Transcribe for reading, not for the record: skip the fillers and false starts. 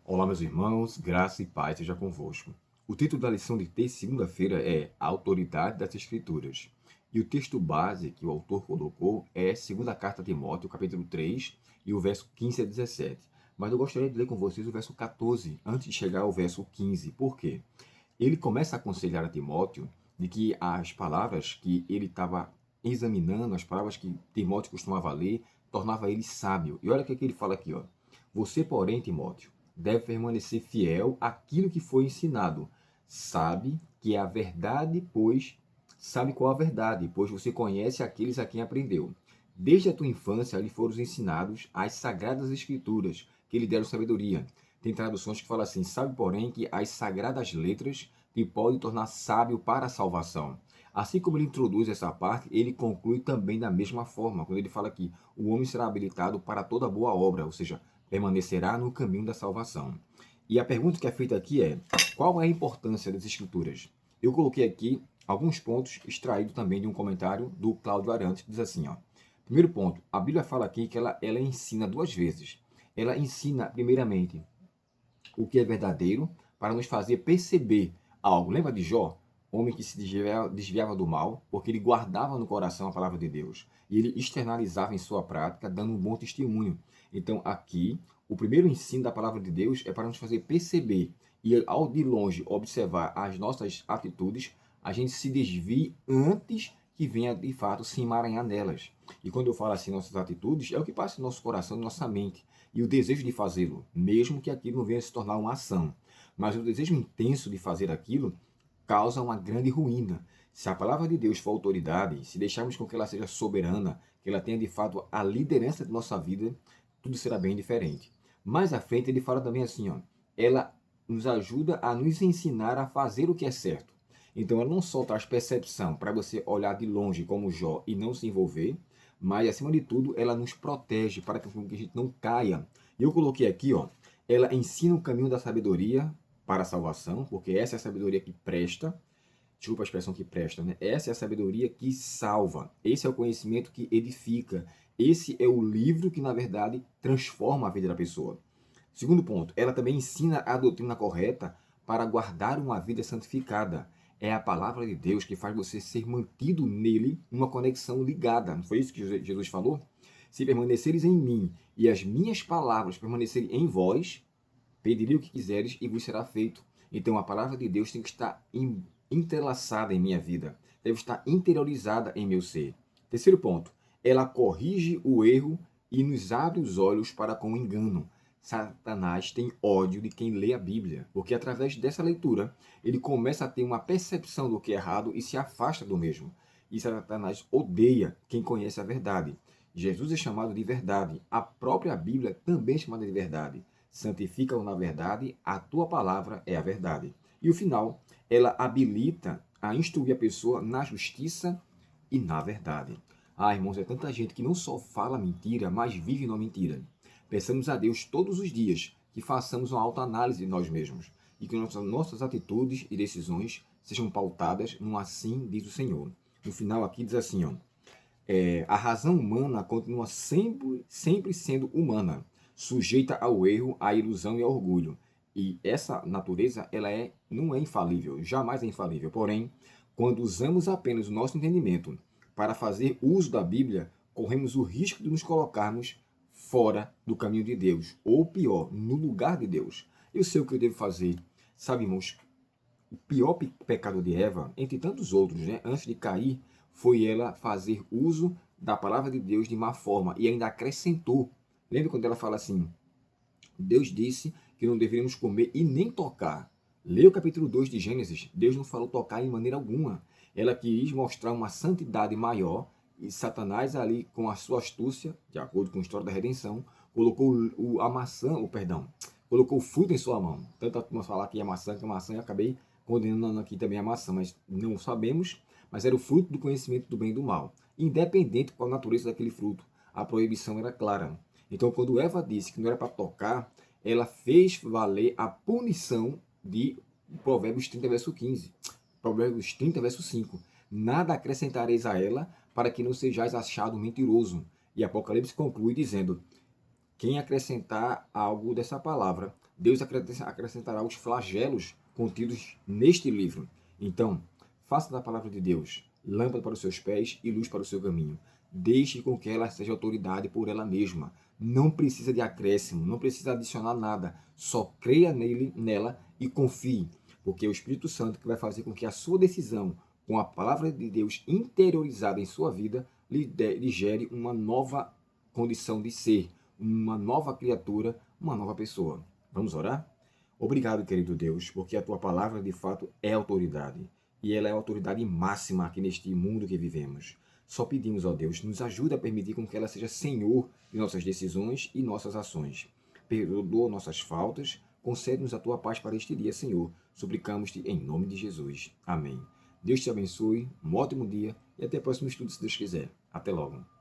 Olá, meus irmãos, graça e paz seja convosco. O título da lição de segunda-feira é A Autoridade das Escrituras. E o texto base que o autor colocou é 2ª Carta a Timóteo, capítulo 3, e o verso 15 a 17. Mas eu gostaria de ler com vocês o verso 14, antes de chegar ao verso 15. Por quê? Ele começa a aconselhar a Timóteo de que as palavras que ele estava examinando, as palavras que Timóteo costumava ler, tornava ele sábio. E olha o que ele fala aqui, ó. Você, porém, Timóteo, deve permanecer fiel àquilo que foi ensinado. Sabe que é a verdade, pois sabe qual a verdade, pois você conhece aqueles a quem aprendeu. Desde a tua infância lhe foram ensinados as sagradas escrituras, que lhe deram sabedoria. Tem traduções que falam assim: sabe, porém, que as sagradas letras te podem tornar sábio para a salvação. Assim como ele introduz essa parte, ele conclui também da mesma forma, quando ele fala que o homem será habilitado para toda boa obra, ou seja, permanecerá no caminho da salvação. E a pergunta que é feita aqui é: qual é a importância das escrituras? Eu coloquei aqui alguns pontos extraídos também de um comentário do Cláudio Arantes, que diz assim, ó. Primeiro ponto, a Bíblia fala aqui que ela ensina duas vezes. Ela ensina, primeiramente, o que é verdadeiro, para nos fazer perceber algo. Lembra de Jó? Homem que se desviava do mal, porque ele guardava no coração a palavra de Deus. E ele externalizava em sua prática, dando um bom testemunho. Então, aqui, o primeiro ensino da palavra de Deus é para nos fazer perceber e, ao de longe, observar as nossas atitudes, a gente se desvie antes que venha, de fato, se emaranhar nelas. E quando eu falo assim, nossas atitudes, é o que passa no nosso coração, na nossa mente e o desejo de fazê-lo, mesmo que aquilo não venha se tornar uma ação. Mas o desejo intenso de fazer aquilo causa uma grande ruína. Se a palavra de Deus for autoridade, se deixarmos com que ela seja soberana, que ela tenha de fato a liderança de nossa vida, tudo será bem diferente. Mais à frente ele fala também assim, ó, ela nos ajuda a nos ensinar a fazer o que é certo. Então ela não só traz percepção para você olhar de longe como Jó e não se envolver, mas acima de tudo ela nos protege para que a gente não caia. E eu coloquei aqui, ó, ela ensina o caminho da sabedoria para a salvação, porque essa é a sabedoria que presta, desculpa a expressão que presta, né? Essa é a sabedoria que salva, esse é o conhecimento que edifica, esse é o livro que, na verdade, transforma a vida da pessoa. Segundo ponto, ela também ensina a doutrina correta para guardar uma vida santificada. É a palavra de Deus que faz você ser mantido nele, numa conexão ligada. Não foi isso que Jesus falou? Se permaneceres em mim e as minhas palavras permanecerem em vós, pediria o que quiseres e vos será feito. Então a palavra de Deus tem que estar entrelaçada em minha vida, deve estar interiorizada em meu ser. Terceiro ponto, ela corrige o erro e nos abre os olhos para com o engano. Satanás tem ódio de quem lê a Bíblia, porque através dessa leitura ele começa a ter uma percepção do que é errado e se afasta do mesmo. E Satanás odeia quem conhece a verdade. Jesus é chamado de verdade, a própria Bíblia também é chamada de verdade. Santifica-o na verdade, a tua palavra é a verdade. E o final, ela habilita a instruir a pessoa na justiça e na verdade. Ah, irmãos, é tanta gente que não só fala mentira, mas vive na mentira. Peçamos a Deus todos os dias que façamos uma autoanálise de nós mesmos e que nossas atitudes e decisões sejam pautadas no assim diz o Senhor. No final aqui diz assim, ó, a razão humana continua sempre sendo humana, sujeita ao erro, à ilusão e ao orgulho. E essa natureza, não é infalível, jamais é infalível. Porém, quando usamos apenas o nosso entendimento para fazer uso da Bíblia, corremos o risco de nos colocarmos fora do caminho de Deus, ou pior, no lugar de Deus. Eu sei o que eu devo fazer. Sabe, irmãos, o pior pecado de Eva, entre tantos outros, né, antes de cair, foi ela fazer uso da palavra de Deus de má forma e ainda acrescentou. Lembra quando ela fala assim: Deus disse que não deveríamos comer e nem tocar. Leia o capítulo 2 de Gênesis. Deus não falou tocar em maneira alguma. Ela quis mostrar uma santidade maior e Satanás ali, com a sua astúcia, de acordo com a história da redenção, colocou colocou o fruto em sua mão. Tanto a turma falar que é maçã, que é maçã, e acabei condenando aqui também a maçã, mas não sabemos, mas era o fruto do conhecimento do bem e do mal. Independente qual a natureza daquele fruto, a proibição era clara. Então, quando Eva disse que não era para tocar, ela fez valer a punição de Provérbios 30, verso 15. Provérbios 30, verso 5. Nada acrescentareis a ela, para que não sejais achado mentiroso. E Apocalipse conclui dizendo: quem acrescentar algo dessa palavra Deus acrescentará os flagelos contidos neste livro. Então, faça da palavra de Deus lâmpada para os seus pés e luz para o seu caminho. Deixe com que ela seja autoridade por ela mesma. Não precisa de acréscimo, não precisa adicionar nada. Só creia nela e confie, porque é o Espírito Santo que vai fazer com que a sua decisão, com a palavra de Deus interiorizada em sua vida, lhe gere uma nova condição de ser, uma nova criatura, uma nova pessoa. Vamos orar? Obrigado, querido Deus, porque a tua palavra de fato é autoridade. E ela é a autoridade máxima aqui neste mundo que vivemos. Só pedimos, ó Deus, nos ajude a permitir com que ela seja senhor de nossas decisões e nossas ações. Perdoa nossas faltas, concede-nos a tua paz para este dia, Senhor. Suplicamos-te em nome de Jesus. Amém. Deus te abençoe, um ótimo dia e até o próximo estudo, se Deus quiser. Até logo.